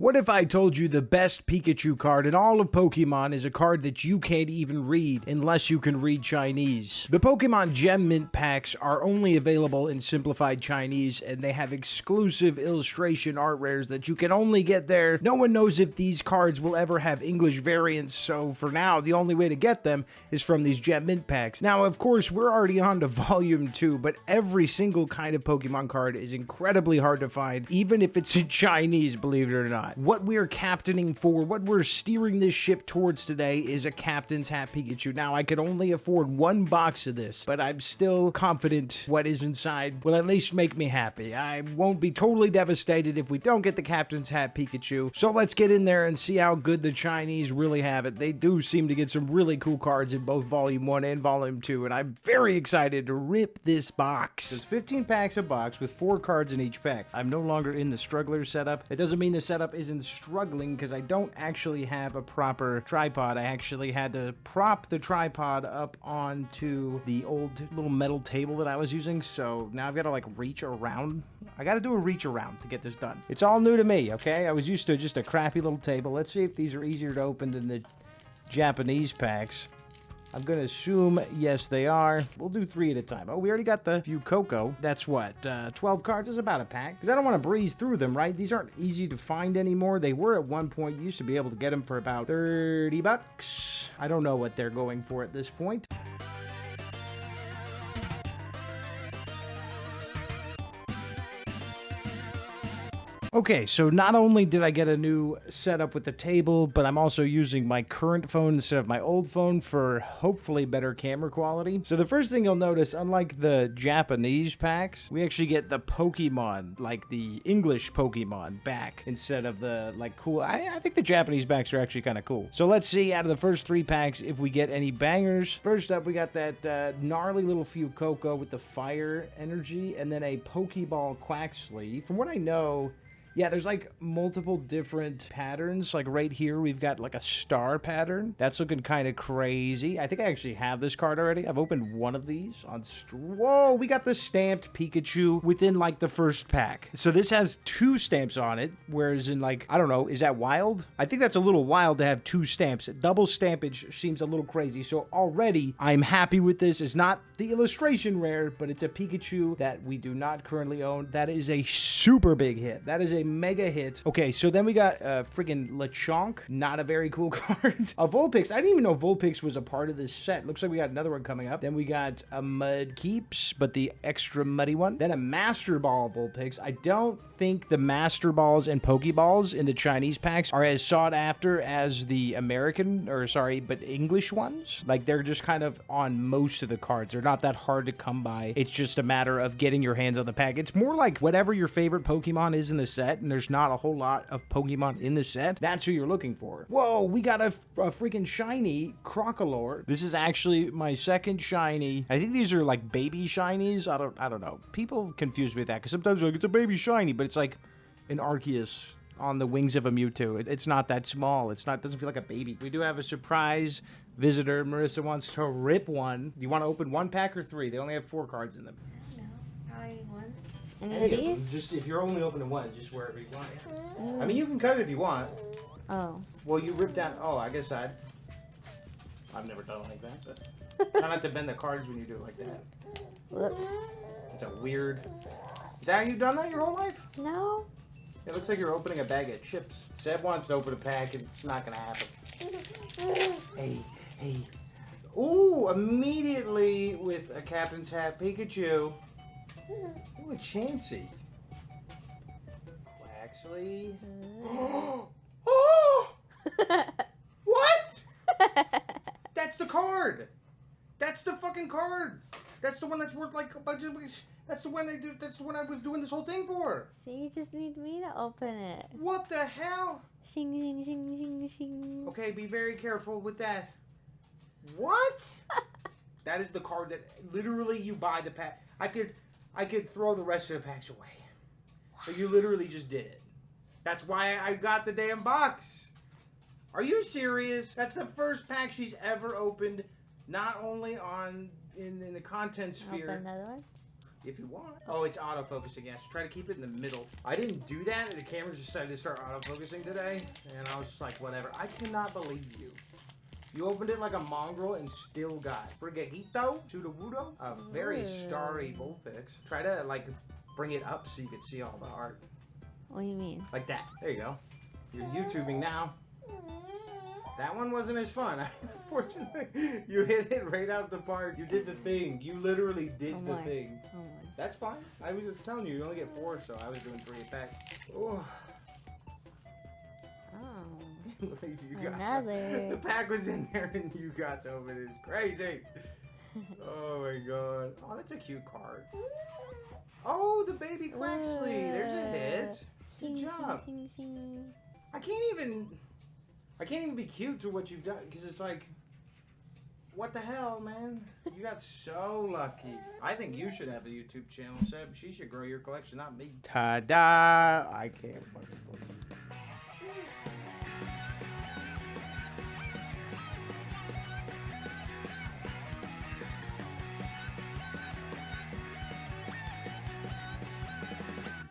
What if I told you the best Pikachu card in all of Pokemon is a card that you can't even read unless you can read Chinese? The Pokemon Gem Mint packs are only available in simplified Chinese, and they have exclusive illustration art rares that you can only get there. No one knows if these cards will ever have English variants, so for now, the only way to get them is from these Gem Mint packs. Now, of course, we're already on to Volume 2, but every single kind of Pokemon card is incredibly hard to find, even if it's in Chinese, believe it or not. What we're captaining for, what we're steering this ship towards today is a Captain's Hat Pikachu. Now, I could only afford one box of this, but I'm still confident what is inside will at least make me happy. I won't be totally devastated if we don't get the Captain's Hat Pikachu. So let's get in there and see how good the Chinese really have it. They do seem to get some really cool cards in both Volume 1 and Volume 2, and I'm very excited to rip this box. There's 15 packs a box with 4 cards in each pack. I'm no longer in the struggler setup. It doesn't mean the setup isn't struggling because I don't actually have a proper tripod. I actually had to prop the tripod up onto the old little metal table that I was using, so now I've got to like reach around. I got to do a reach around to get this done. It's all new to me, okay? I was used to just a crappy little table. Let's see if these are easier to open than the Japanese packs. I'm going to assume, yes, they are. We'll do 3 at a time. Oh, we already got the few Coco. That's what, 12 cards is about a pack. Because I don't want to breeze through them, right? These aren't easy to find anymore. They were at one point. You used to be able to get them for about 30 bucks. I don't know what they're going for at this point. Okay, so not only did I get a new setup with the table, but I'm also using my current phone instead of my old phone for hopefully better camera quality. So the first thing you'll notice, unlike the Japanese packs, we actually get the Pokemon, like the English Pokemon back instead of the like cool. I think the Japanese packs are actually kind of cool. So let's see out of the first 3 packs if we get any bangers. First up, we got that gnarly little few Coco with the fire energy, and then a Pokeball Quaxley. From what I know, yeah, there's like multiple different patterns. Like right here, we've got like a star pattern. That's looking kind of crazy. I think I actually have this card already. I've opened one of these on... Whoa, we got the stamped Pikachu within like the first pack. So this has 2 stamps on it, whereas in like, I don't know, is that wild? I think that's a little wild to have 2 stamps. Double stampage seems a little crazy. So already, I'm happy with this. It's not the illustration rare, but it's a Pikachu that we do not currently own. That is a super big hit. That is a mega hit. Okay, so then we got freaking Lechonk. Not a very cool card. A Vulpix. I didn't even know Vulpix was a part of this set. Looks like we got another one coming up. Then we got a Mudkeeps, but the extra muddy one. Then a Master Ball Vulpix. I don't think the Master Balls and Pokeballs in the Chinese packs are as sought after as the American, or sorry, but English ones. Like they're just kind of on most of the cards. They're not that hard to come by. It's just a matter of getting your hands on the pack. It's more like whatever your favorite Pokemon is in the set, and there's not a whole lot of Pokemon in the set, that's who you're looking for. Whoa, we got a freaking shiny Crocalor. This is actually my second shiny. I think these are like baby shinies. I don't know. People confuse me with that because sometimes like it's a baby shiny, but it's like an Arceus on the wings of a Mewtwo. It's not that small. It doesn't feel like a baby. We do have a surprise visitor. Marissa wants to rip one. Do you want to open 1 pack or 3? They only have 4 cards in them. No, probably 1. Any of these? Just if you're only opening 1, just wherever you want. I mean, you can cut it if you want. Oh. Well, you rip down. Oh, I guess I've never done it like that, but try not to bend the cards when you do it like that. Whoops. It's a weird. Is that how you've done that your whole life? No. It looks like you're opening a bag of chips. Seb wants to open a pack, and it's not gonna happen. Hey. Ooh, immediately with a Captain's Hat Pikachu. Ooh, a Chansey. Quaxley. Oh! What? That's the card. That's the fucking card. That's the one that's worth like a bunch of... That's the one that's the one I was doing this whole thing for. So you just need me to open it. What the hell? Shing, shing, shing, shing, shing. Okay, be very careful with that. What? That is the card that literally you buy the pack. I could throw the rest of the packs away. But you literally just did it. That's why I got the damn box. Are you serious? That's the first pack she's ever opened, not only in the content sphere. Open another one? if you want. Oh, it's autofocusing, yes. Try to keep it in the middle. I didn't do that, and the camera just decided to start autofocusing today, and I was just like, whatever. I cannot believe you. You opened it like a mongrel and still got Brigagito, Sudowoodo, a very starry Vulpix. Try to, like, bring it up so you can see all the art. What do you mean? Like that. There you go. You're YouTubing now. That one wasn't as fun. Unfortunately, you hit it right out the park. You did the thing. You literally did the thing. Oh my. That's fine. I was just telling you, you only get 4, so I was doing 3 attacks. Oh. Oh. You got Another. The pack was in there and you got to open it. It's crazy. Oh my god. Oh, that's a cute card. Oh, the baby Quaxley. There's a hit. Good job. I can't even be cute to what you've done because it's like, what the hell, man? You got so lucky. I think you should have a YouTube channel, Seb. She should grow your collection, not me. Ta-da! I can't fucking believe it.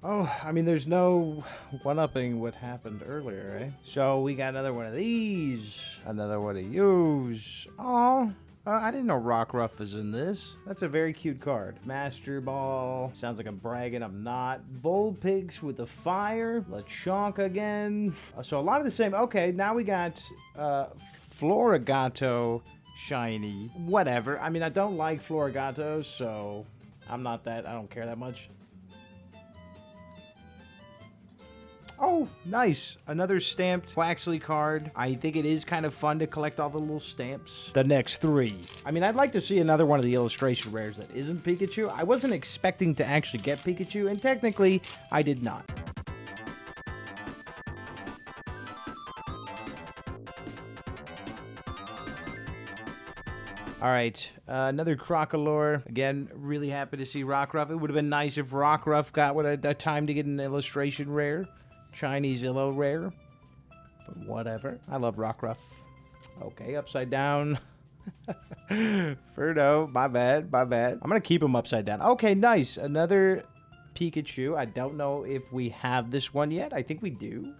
Oh, I mean, there's no one-upping what happened earlier, right? So we got another one of these, another one of those. Oh, I didn't know Rockruff was in this. That's a very cute card. Master Ball. Sounds like I'm bragging. I'm not. Vulpix with the fire. Lechonk again. So a lot of the same. Okay, now we got Florigato shiny. Whatever. I mean, I don't like Florigatos, so I don't care that much. Oh, nice. Another stamped Quaxley card. I think it is kind of fun to collect all the little stamps. The next 3. I mean, I'd like to see another one of the illustration rares that isn't Pikachu. I wasn't expecting to actually get Pikachu, and technically, I did not. All right, another Crocolore. Again, really happy to see Rockruff. It would have been nice if Rockruff got a time to get an illustration rare. Chinese illo rare. But whatever. I love Rockruff. Okay, upside down. Ferdo, my bad. I'm going to keep him upside down. Okay, nice. Another Pikachu. I don't know if we have this one yet. I think we do.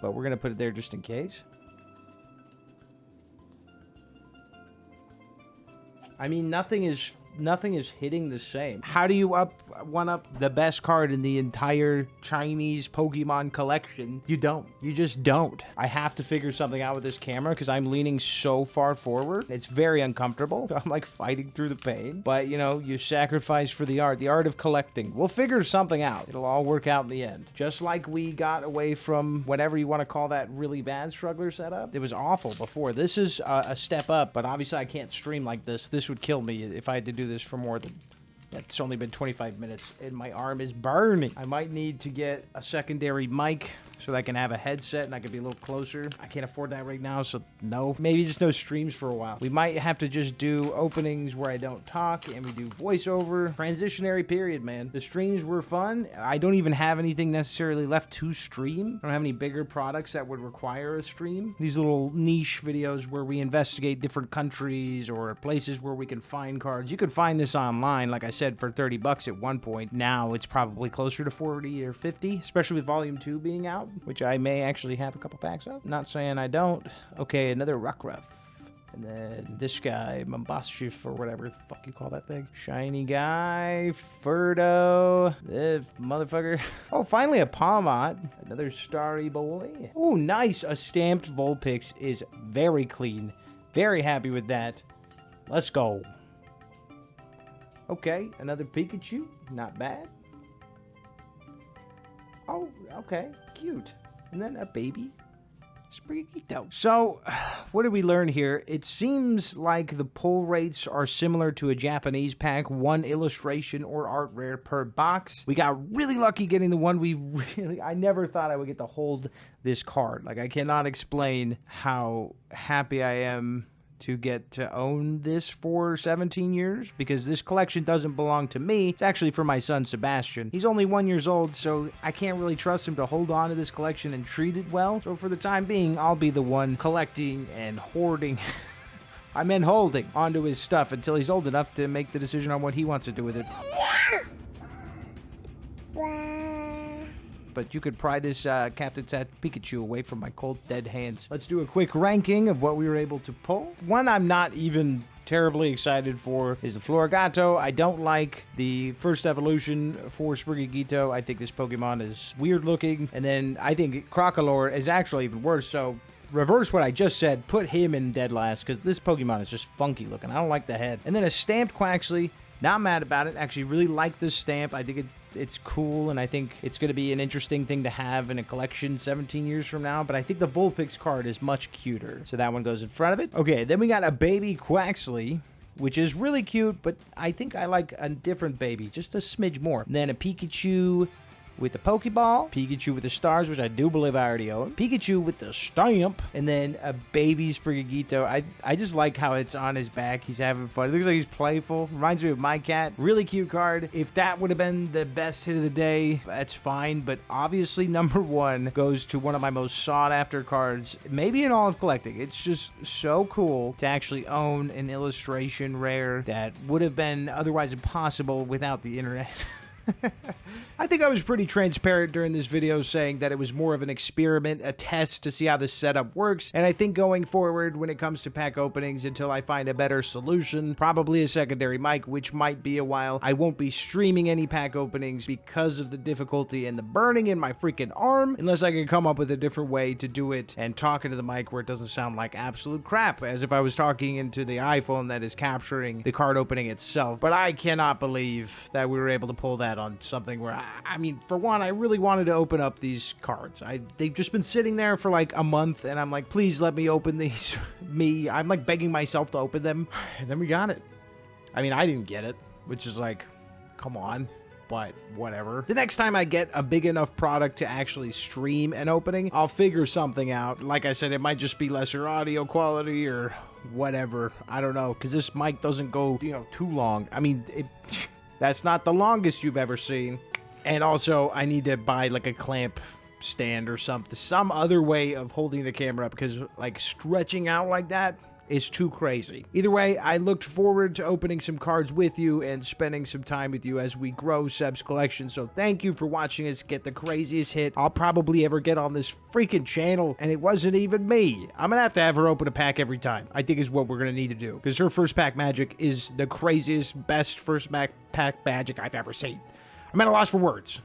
But we're going to put it there just in case. I mean, nothing is hitting the same. How do you one up the best card in the entire Chinese Pokemon collection? You don't. You just don't. I have to figure something out with this camera because I'm leaning so far forward. It's very uncomfortable. I'm like fighting through the pain. But, you know, you sacrifice for the art of collecting. We'll figure something out. It'll all work out in the end. Just like we got away from whatever you want to call that really bad struggler setup. It was awful before. This is a step up, but obviously I can't stream like this. This would kill me if I had to do this for more than... It's only been 25 minutes and my arm is burning. I might need to get a secondary mic so that I can have a headset and I can be a little closer. I can't afford that right now, so no. Maybe just no streams for a while. We might have to just do openings where I don't talk and we do voiceover. Transitionary period, man. The streams were fun. I don't even have anything necessarily left to stream. I don't have any bigger products that would require a stream. These little niche videos where we investigate different countries or places where we can find cards. You could find this online, like I said, for $30 at one point. Now it's probably closer to 40 or 50, especially with Volume 2 being out, which I may actually have a couple packs of. Not saying I don't. Okay, another Rockruff. And then this guy, Mombashif, or whatever the fuck you call that thing. Shiny guy, Ferdo, this motherfucker. Oh, finally a Palmot. Another starry boy. Oh, nice. A stamped Vulpix is very clean. Very happy with that. Let's go. Okay, another Pikachu. Not bad. Oh, okay. Cute. And then a baby Spriggito. So, what did we learn here? It seems like the pull rates are similar to a Japanese pack. 1 illustration or art rare per box. We got really lucky getting the one I never thought I would get to hold this card. Like, I cannot explain how happy I am to get to own this for 17 years because this collection doesn't belong to me. It's actually for my son Sebastian. He's only 1 year old, so I can't really trust him to hold on to this collection and treat it well. So for the time being, I'll be the one collecting and hoarding I meant holding onto his stuff until he's old enough to make the decision on what he wants to do with it. But you could pry this Captain Pikachu away from my cold, dead hands. Let's do a quick ranking of what we were able to pull. One I'm not even terribly excited for is the Florigato. I don't like the first evolution for Sprigatito. I think this Pokemon is weird looking. And then I think Crocolore is actually even worse. So reverse what I just said. Put him in dead last because this Pokemon is just funky looking. I don't like the head. And then a stamped Quaxly. Not mad about it. Actually really like this stamp. I think it's cool, and I think it's going to be an interesting thing to have in a collection 17 years from now, but I think the Vulpix card is much cuter. So that one goes in front of it. Okay, then we got a baby Quaxly, which is really cute, but I think I like a different baby, just a smidge more. And then a Pikachu with the Pokeball, Pikachu with the stars, which I do believe I already own, Pikachu with the stamp, and then a baby Sprigatito. I just like how it's on his back. He's having fun. It looks like he's playful. Reminds me of my cat. Really cute card. If that would have been the best hit of the day, that's fine, but obviously number one goes to one of my most sought after cards, maybe in all of collecting. It's just so cool to actually own an illustration rare that would have been otherwise impossible without the internet. I think I was pretty transparent during this video saying that it was more of an experiment, a test to see how this setup works, and I think going forward when it comes to pack openings until I find a better solution, probably a secondary mic, which might be a while, I won't be streaming any pack openings because of the difficulty and the burning in my freaking arm, unless I can come up with a different way to do it and talk into the mic where it doesn't sound like absolute crap, as if I was talking into the iPhone that is capturing the card opening itself. But I cannot believe that we were able to pull that on something where I mean, for one, I really wanted to open up these cards. They've just been sitting there for like a month, and I'm like, please let me open these. I'm like begging myself to open them, and then we got it. I mean, I didn't get it, which is like, come on, but whatever. The next time I get a big enough product to actually stream an opening, I'll figure something out. Like I said, it might just be lesser audio quality or whatever. I don't know, because this mic doesn't go, too long. I mean, that's not the longest you've ever seen. And also, I need to buy like a clamp stand or something, some other way of holding the camera up, because like stretching out like that is too crazy. Either way, I looked forward to opening some cards with you and spending some time with you as we grow Seb's collection. So thank you for watching us get the craziest hit I'll probably ever get on this freaking channel, and it wasn't even me. I'm gonna have to have her open a pack every time, I think is what we're gonna need to do, because her first pack magic is the craziest, best first pack magic I've ever seen. I'm at a loss for words.